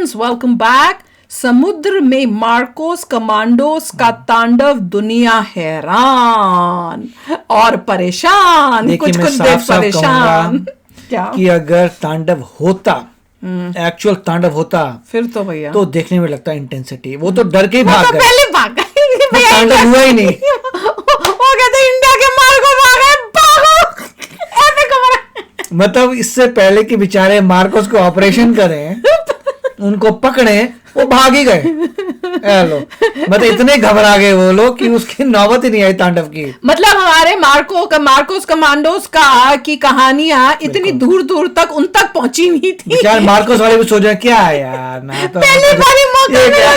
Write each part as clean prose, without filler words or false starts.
Friends, welcome back. समुद्र में Marcos commandos का तांडव, दुनिया हैरान और परेशान। कुछ कुछ देर परेशान क्या कि अगर तांडव होता, एक्चुअल तांडव होता, फिर तो भैया तो देखने में लगता इंटेंसिटी। वो तो डर के ही वो भाग तो गए, पहले भाग गए भैया, तांडव हुआ ही नहीं। वो कहते इंडिया के मार्को भाग गए, भागो ऐसे खबर। मतलब इससे पहले कि बेचारे मार्कोस को ऑपरेशन करें, उनको पकड़े, वो भाग ही गए। हेलो, मतलब इतने घबरा गए वो लोग कि उसकी नौबत ही नहीं आई तांडव की। मतलब हमारे मार्कोस कमांडोस की कहानियां इतनी दूर दूर तक उन तक पहुंची हुई थी। यार मार्कोस वाले भी सोच रहे क्या है यार, ना तो पहली बारी मौका मिला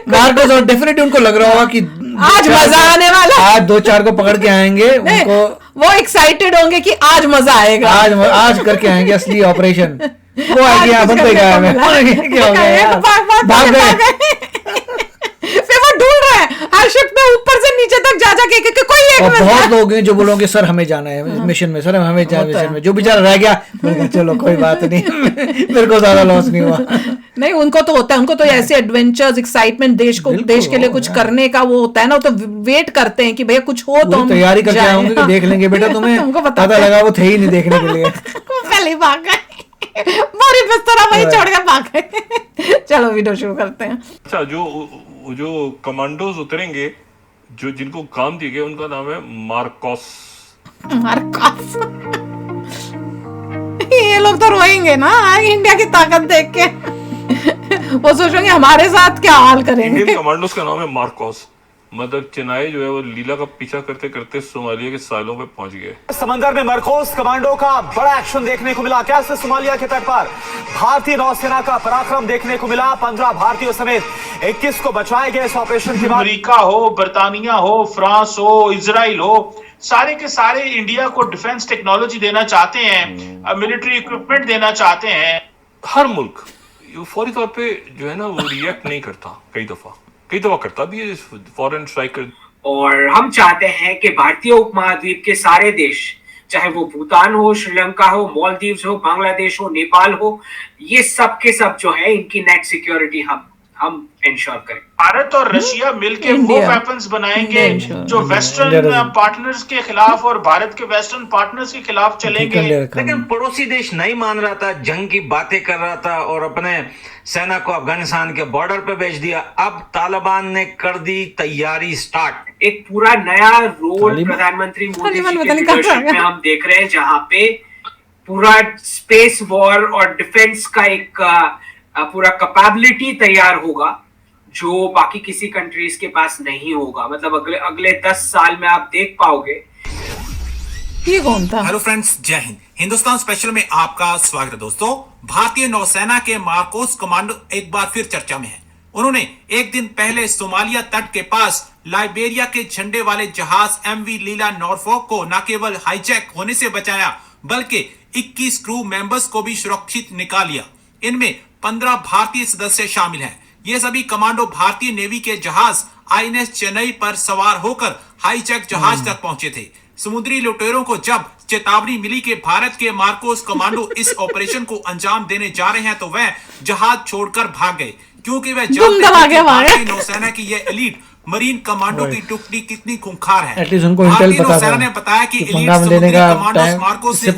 मार्कोस, और डेफिनेटली उनको लग रहा होगा कि आज मजा आने वाला, आज 2-4 को पकड़ के आएंगे, उनको वो एक्साइटेड होंगे कि आज मजा आएगा, आज करके आएंगे असली ऑपरेशन। वो आइडिया बंद हो गया, क्या हो गया, भाग गए। फिर वो ढूंढ रहे हैं हर शिप में ऊपर से नीचे तक जा जाके कि कोई एक और बहुत लोग हैं जो बोलोगे सर हमें जाना है मिशन में, सर हमें जाना मिशन में। जो बेचारा रह गया, चलो कोई बात नहीं, मेरे को ज्यादा लॉस नहीं हुआ। नहीं, उनको तो होता है, उनको तो ऐसे एडवेंचर्स, एक्साइटमेंट, देश के लिए कुछ करने का वो होता है ना, तो वेट करते हैं कि भैया कुछ हो तो हम तैयारी करके आऊंगे कि देख लेंगे बेटा, तुम्हें पता लगा वो थे ही नहीं देखने के लिए। पहले भाग गए, बोरी बिस्तरा वही छोड़ के भाग गए। चलो वीडियो शुरू करते हैं। अच्छा, जो कमांडोज उतरेंगे, जो जिनको काम दिए गए, उनका नाम है मार्कोस। मार्कोस। ये लोग तो रोएंगे ना इंडिया की ताकत देख के। वो सोचेंगे हमारे साथ क्या हाल करेंगे। इंडियन कमांडोज का नाम है मार्कोस। मतलब चेन्नई जो है वो लीला का पीछा करते करते सोमालिया के सालों पे पहुंच गए। समंदर में मार्कोस कमांडो का बड़ा एक्शन देखने को मिला। कैसे सोमालिया के तट पर भारतीय नौसेना का पराक्रम देखने को मिला। 15 भारतीयों समेत 21 को बचाए गए इस ऑपरेशन के बाद। अमेरिका हो, बर्तानिया हो, फ्रांस हो, इजराइल हो, सारे के सारे इंडिया को डिफेंस टेक्नोलॉजी देना चाहते हैं, मिलिट्री इक्विपमेंट देना चाहते हैं। हर मुल्क फौरी तौर पे जो है ना वो रिएक्ट नहीं करता, कई दफा करता भी है फॉरेन स्ट्राइकर। और हम चाहते हैं कि भारतीय उपमहाद्वीप के सारे देश, चाहे वो भूटान हो, श्रीलंका हो, मालदीव्स हो, बांग्लादेश हो, नेपाल हो, ये सब के सब जो है इनकी नेट सिक्योरिटी हम इंश्योर करें। भारत और रशिया मिलकर वो वेपन्स बनाएंगे जो वेस्टर्न पार्टनर्स के खिलाफ और भारत के वेस्टर्न पार्टनर्स के खिलाफ चलेंगे। लेकिन पड़ोसी देश नहीं मान रहा था, जंग की बातें कर रहा था और अपने सेना को अफगानिस्तान के बॉर्डर पे भेज दिया। अब तालिबान ने कर दी तैयारी स्टार्ट। एक पूरा नया रोल प्रधानमंत्री मोदी जी के लीडरशिप में हम देख रहे हैं, जहां पे पूरा स्पेस वॉर और डिफेंस का एक पूरा कैपेबिलिटी तैयार होगा जो बाकी किसी कंट्रीज के पास नहीं होगा। मतलब अगले 10 साल में आप देख पाओगे। ये कौन था? हेलो फ्रेंड्स, जय हिंद। हिंदुस्तान स्पेशल में आपका स्वागत है। दोस्तों, भारतीय नौसेना के मार्कोस कमांडो एक बार फिर चर्चा में है। उन्होंने एक दिन पहले सोमालिया तट के पास लाइबेरिया के झंडे वाले जहाज एमवी लीला नॉरफॉक को न केवल हाईजैक होने से बचाया, बल्कि 21 क्रू मेंबर्स को भी सुरक्षित निकाल लिया। इनमें 15 भारतीय सदस्य शामिल हैं। ये सभी कमांडो भारतीय नेवी के जहाज आईएनएस चेन्नई पर सवार होकर हाईजैक जहाज तक पहुंचे थे। समुद्री लुटेरों को जब चेतावनी मिली कि भारत के मार्कोस कमांडो इस ऑपरेशन को अंजाम देने जा रहे हैं, तो वह जहाज छोड़कर भाग गए, क्योंकि वह जानते थे कि भारतीय नौसेना की यह एलीट मरीन कमांडो की टुकड़ी कितनी खूंखार है। भारतीय नौसेना ने बताया कि एलीट समुद्री कमांडोज मार्कोस ने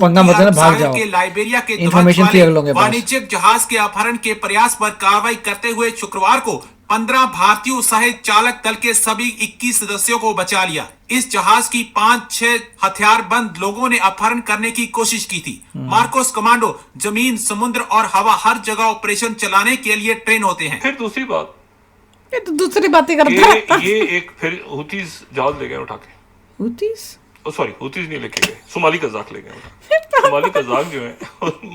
के लाइबेरिया के वाणिज्यिक जहाज के अपहरण के प्रयास पर कार्रवाई करते हुए शुक्रवार को 15 भारतीयों सहित चालक दल के सभी 21 सदस्यों को बचा लिया। इस जहाज की 5-6 हथियारबंद लोगों ने अपहरण करने की कोशिश की थी। मार्कोस कमांडो जमीन, समुद्र और हवा हर जगह ऑपरेशन चलाने के लिए ट्रेन होते हैं। फिर दूसरी बात, ये तो दूसरी बातें करता है। ये एक फिर हुतीज जहाज ले गए उठा के। हुतीज नहीं लेके गए, सोमाली कज़ाक ले गए उठा। सोमाली कज़ाक जो है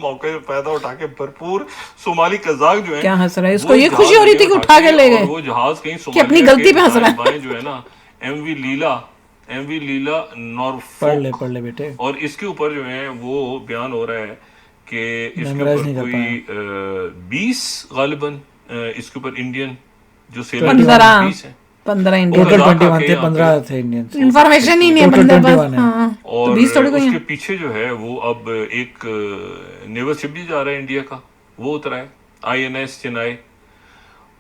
मौके पे पैदा उठा के भरपूर सोमाली कज़ाक जो है, क्या हंस रहा है, इसको ये खुशी हो रही थी कि उठा के ले गए। वो जहाज कहीं सोमालिया अपनी गलती पे हंस रहा है जो है ना, एमवी लीला नॉरफॉक। पढ़ ले बेटे। और इसके ऊपर जो है वो बयान हो रहा है कि इसके ऊपर कोई 20 गालिबन इसके ऊपर इंडियन जो 15 इंडियन, टोटल 21 थे, 15 थे इंडियन। इंफॉर्मेशन ही नहीं है बंदे पास। और 20 थोड़ी कोई उसके पीछे जो है वो अब एक नेवल शिप भी जा रहा है इंडिया का, वो उतरा है INS चेन्नई।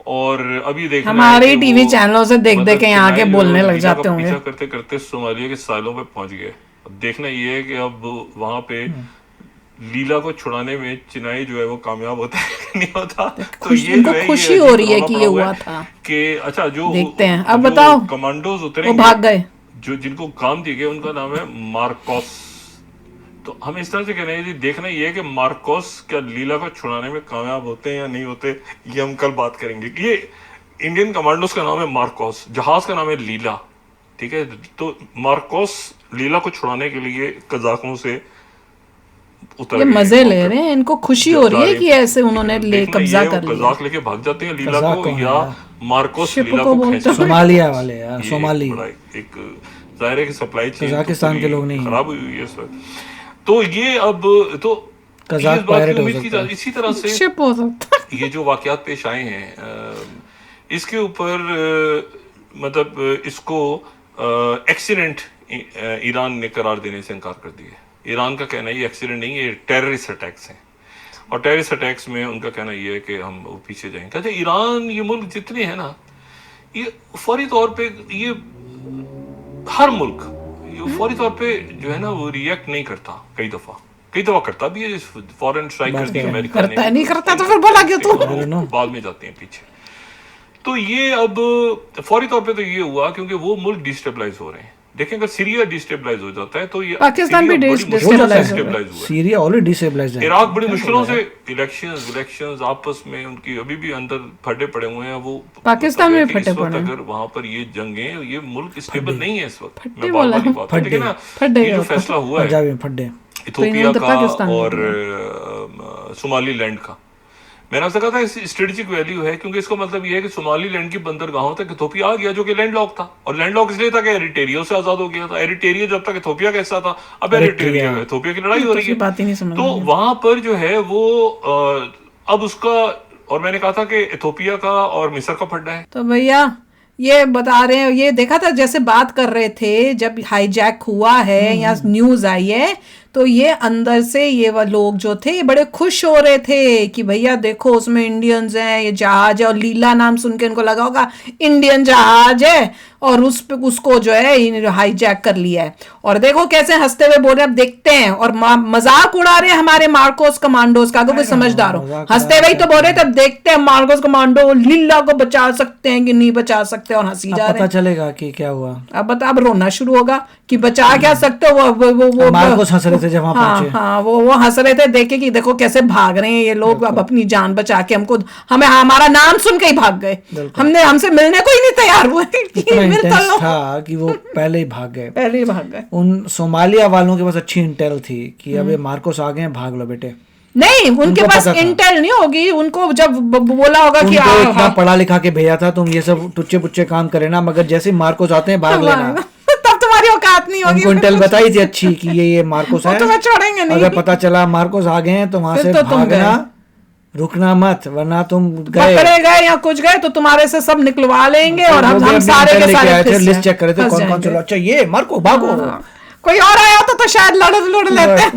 और अभी देखना हमारे है कि टीवी वो चैनलों से देख देख के यहाँ के चेन्नई जो बोलने लग लीला जाते का होंगे। पीछा करते करते सोमालिया के सालों पे पहुंच गए। अब देखना ये है कि अब वहां पे लीला को छुड़ाने में चेन्नई जो है वो कामयाब होता है कि नहीं होता। तो ये इनको जो है खुशी ये हो अजीब रही है रौला कि पड़ा ये हुआ हुआ है था। कि अच्छा जो देखते हैं, अब जो बताओ। कमांडोज वो उतरेंगे, भाग गए। जो जिनको काम दिए गए उनका नाम है मार्कोस। तो हम इस तरह से कह रहे हैं जी, देखना ये है कि मार्कोस क्या लीला को छुड़ाने में कामयाब होते हैं या नहीं होते, ये हम कल बात करेंगे। ये इंडियन कमांडोज का नाम है मार्कोस, जहाज का नाम है लीला, ठीक है। तो मार्कोस लीला को छुड़ाने के लिए कजाकों से उतर ये गए मजे वहां ले पर। रहे हैं, इनको खुशी हो रही है कि ऐसे उन्होंने ले देखना कब्जा ये कर वो लिया। कजाक लेके भाग जाते हैं लीला कजाक को, कौन है या यार? मार्कोस शिप लीला को को बोलते खींच हैं। सोमालिया वाले यार, ये सोमाली। बड़ा एक जाहिर है कि सप्लाई चेन कजाकिस्तान के लोग नहीं हैं। खराब हुई हुई है इस वक्त। तो ये अब तो कजाक इस बात पायरेट की हो उम्मीद की सकता जा है। इसी तरह से शिप हो सकता है। ये जो वाकयात पेश आए हैं इसके ऊपर मतलब इसको एक्सीडेंट ईरान ने करार देने से इनकार कर दिया। ईरान का कहना है ये एक्सीडेंट नहीं, ये टेररिस्ट अटैक्स हैं, और टेररिस्ट अटैक्स में उनका कहना ये है कि हम पीछे जाएंगे। कहते ईरान ये मुल्क जितने हैं ना, ये फौरी तौर पे ये हर मुल्क ये फौरी तौर पे जो है ना वो रिएक्ट नहीं करता। कई दफा करता भी है, फॉरेन स्ट्राइक करती है अमेरिका ने, करता है, नहीं करता तो फिर बोला क्यों तू? वो बाद में जाते हैं पीछे। तो ये अब फौरी तौर पे तो ये हुआ क्योंकि वो मुल्क डिस्टेबलाइज हो रहे हैं। देखें अगर सीरिया डिस्टेबलाइज हो जाता है तो ये पाकिस्तान भी सीरिया बड़ी मुश्किल से डिस्टेबलाइज डिस्टेबलाइज हुआ है। सीरिया ऑलरेडी डिसेबलाइज्ड है। इराक बड़ी मुश्किलों से इलेक्शंस आपस में उनकी अभी भी अंदर फटे पड़े हुए हैं। वो पाकिस्तान में कि इस फटे वक्त पड़े हैं। अगर वहां पर ये जंगें, ये मुल्क स्टेबल नहीं है इस वक्त। फटे मैं बार-बार बोला। ये बात फटे। लेकिन ना फटे ये जो होता। फैसला हुआ है पंजाबी में फड्डे। इथोपिया तो का पाकिस्तान में और सोमालीलैंड का, मैंने आपसे कहा था स्ट्रेटेजिक वैल्यू है क्योंकि इसका मतलब ये है कि सोमालीलैंड की बंदरगाहों तक इथोपिया आ गया जो कि लैंडलॉक था। और लैंडलॉक इसलिए था कि एरिट्रिया से आजाद हो गया था। एरिट्रिया जब तक इथोपिया का हिस्सा था, अब एरिट्रिया इथोपिया की लड़ाई हो रही है। बात ही नहीं समझ तो वहां पर जो है वो अब उसका, और मैंने कहा था कि इथोपिया का और मिस्र का फड्डा है। तो भैया ये बता रहे हैं, ये देखा था जैसे बात कर रहे थे जब हाईजैक हुआ है या न्यूज आई है, तो ये अंदर से ये वो लोग जो थे ये बड़े खुश हो रहे थे कि भैया देखो उसमें इंडियंस हैं, ये जहाज है, और लीला नाम सुन के उनको लगा होगा इंडियन जहाज है, और उस पे उसको जो है हाईजैक कर लिया है। और देखो कैसे हंसते हुए बोल रहे हैं, अब देखते हैं, और मजाक उड़ा रहे हैं हमारे मार्कोस कमांडोज का। अगर कोई समझदार हो हंसते हुए ही तो बोल रहे थे, अब देखते हैं मार्कोस कमांडो लीला को बचा सकते हैं कि नहीं बचा सकते, और हंसी जा रहे पता हैं। चलेगा कि क्या हुआ। अब बता, अब रोना शुरू होगा कि बचा क्या सकते हो। वो मार्कोस हंस रहे थे जब वहां पहुंचे। हाँ, वो हंस रहे थे देखे कि देखो कैसे भाग रहे हैं ये लोग, अब अपनी जान बचा के हमें हमारा नाम सुन के ही भाग गए, हमसे मिलने को ही नहीं तैयार हुए। इतना मिल तो इंटेंस लो। था कि वो पहले ही भाग गए। पहले ही भाग गए। उन सोमालिया वालों के पास अच्छी इंटेल थी कि अब ये मार्कोस आ गए हैं, भाग लो बेटे। नहीं, उनके उनको पास पता था। इंटेल नहीं होगी, उनको जब बोला होगा कि उनको इतना पढ़ा लिखा के भेजा था, तुम ये सब टुच्चे पुच्चे काम करे ना, मगर जैसे ही मार्कोस आते हैं भाग लेना। तब तुम्हारी औकात नहीं होगी। उनको इंटेल बताई थी अच्छी कि ये मार्कोस वो है, तुम्हें छोड़ेंगे नहीं। अगर पता चला मार्कोस आ गए हैं तो वहां फिर से तो तुम भागना, गए। रुकना मत, वरना तुम गए। पकड़े गए या कुछ गए तो तुम्हारे से सब निकलवा लेंगे, और वो भी हम अपनी सारे इंटेल के लेके सारे आए थे, फंस लिस्ट चेक करे थे फंस कौन कौन जाएंगे। चलो। अच्छा ये मार्को भागो। हाँ। कोई और आया तो शायद लड़ लेते।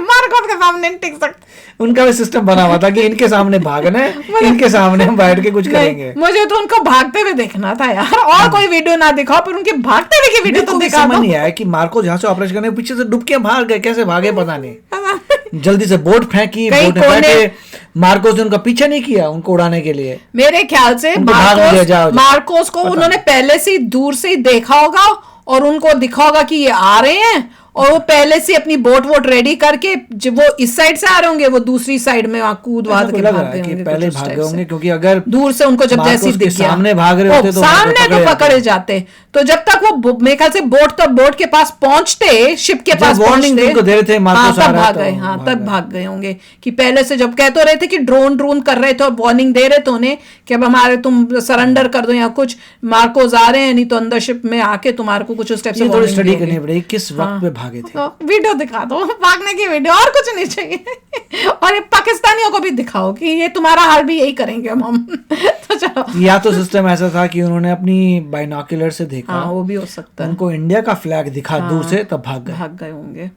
मार्कोस के सामने नहीं टिक सकते। उनका भी सिस्टम बना हुआ था कि इनके सामने भागना है, इनके सामने हम बैठ के कुछ करेंगे। मुझे तो उनको भागते हुए देखना था यार, और कोई वीडियो ना दिखाओ पर उनके भागते हुए की वीडियो तो दिखा समझ दो। नहीं आया कि मार्को जहाँ से ऑपरेशन करने पीछे से डुब के भाग गए, कैसे भागे पता नहीं। जल्दी से बोट फेंकी, कहीं बोट फेंके, मार्कोस ने उनका पीछा नहीं किया उनको उड़ाने के लिए। मेरे ख्याल से उनको भाग दिया, जाओ। मार्कोस को उन्होंने पहले से ही दूर से ही देखा होगा, और उनको दिखा होगा कि ये आ रहे हैं, और वो पहले से अपनी बोट वोट रेडी करके, जब वो इस साइड से आ रहे होंगे वो दूसरी साइड में वहां कूद वाद के लग भाग रहा गए है कि होंगे, पहले कुछ उस भागे टाइप से। होंगे, क्योंकि अगर दूर से उनको जब जैसे मार्कोस के दिख गया, सामने भाग रहे होते तो सामने तो पकड़े जाते। तो जब तक वो मेरे ख्याल से बोट के पास पहुंचते, शिप के पास वार्निंग पहुंचते, उनको दे रहे थे मार्कोस आ तब रहा है भाग तो गए। हाँ, तब भाग गए होंगे कि पहले से जब कह तो रहे थे कि ड्रोन कर रहे थे और वार्निंग दे रहे थे उन्हें कि अब हमारे तुम सरेंडर कर दो या कुछ, मार्कोस आ रहे हैं, नहीं तो अंदर शिप में आके तुम्हारे को कुछ उस टाइप से थोड़ी warning स्टडी दोगे। करनी पड़ेगी किस वक्त पे भागे थे। तो वीडियो दिखा दो, भागने की वीडियो, और कुछ नहीं चाहिए। और ये पाकिस्तानियों को भी दिखाओ कि ये तुम्हारा हाल भी यही करेंगे हम। तो चलो। या तो सिस्टम ऐसा था कि उन्होंने अपनी बाइनोकुलर से देखा, हाँ, वो भी हो सकता है। उनको इंडिया का फ्लैग दिखा दूर से, तब भाग गए। भाग गए होंगे।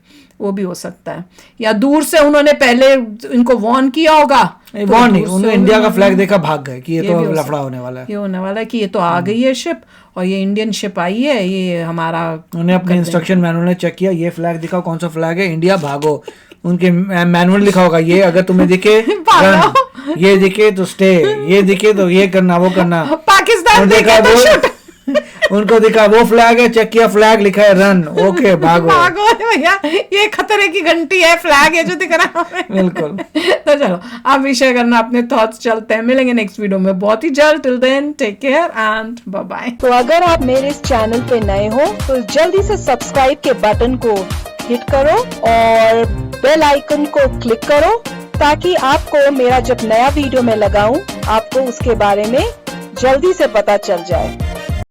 वो भी हो सकता है, या दूर से उन्होंने पहले इनको वार्न किया होगा। वार्न नहीं, उन्होंने इंडिया का फ्लैग देखा, भाग गए कि ये तो लफड़ा होने वाला है, ये होने वाला है कि ये तो आ गई है शिप और ये इंडियन शिप आई है, ये हमारा। उन्होंने अपने इंस्ट्रक्शन मैनुअल में चेक किया, ये फ्लैग दिखाओ कौन सा फ्लैग है, इंडिया, भागो। उनके मैनुअल लिखा होगा, ये अगर तुम्हें दिखे रन, ये दिखे तो स्टे, ये दिखे तो ये करना, वो करना। पाकिस्तान देखा वो उनको दिखा वो फ्लैग है, चेक किया, फ्लैग लिखा है रन, ओके भागो। भागो भैया, ये खतरे की घंटी है, फ्लैग है जो दिख रहा है। बिल्कुल। तो चलो आप भी शेयर करना अपने थॉट्स, चलते हैं, मिलेंगे नेक्स्ट वीडियो में बहुत ही जल्द। Till then take care and bye bye. तो अगर आप मेरे इस चैनल पे नए हो तो जल्दी से सब्सक्राइब के बटन को हिट करो और बेल आइकन को क्लिक करो, ताकि आपको मेरा जब नया वीडियो मैं लगाऊं आपको उसके बारे में जल्दी से पता चल जाए।